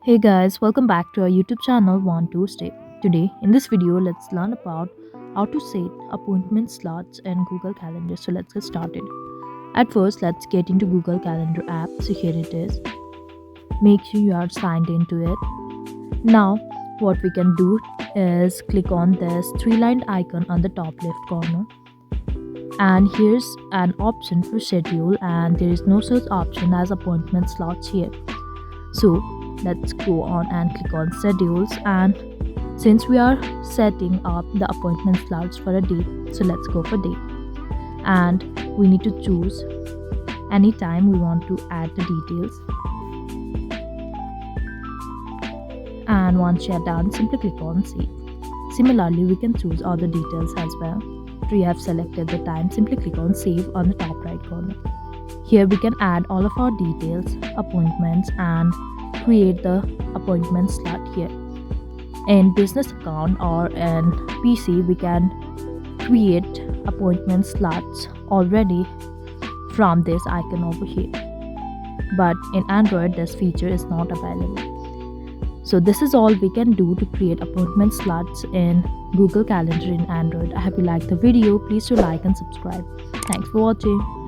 Hey guys, welcome back to our YouTube channel One Tuesday. Today, in this video, let's learn about how to set appointment slots in Google Calendar. So let's get started. At first, let's get into Google Calendar app. So here it is. Make sure you are signed into it. Now, what we can do is click on this three-lined icon on the top left corner. And here's an option for schedule, and there is no such option as appointment slots here. So let's go on and click on schedules, and since we are setting up the appointment slots for a date, so let's go for date, and we need to choose any time we want to add the details. And once you are done, simply click on save. Similarly, we can choose other details as well. After you have selected the time, simply click on save on the top right corner. Here we can add all of our details, appointments, and create the appointment slot here. In business account or in PC, we can create appointment slots already from this icon over here. But in Android, this feature is not available. So this is all we can do to create appointment slots in Google Calendar in Android. I hope you liked the video. Please do like and subscribe. Thanks for watching.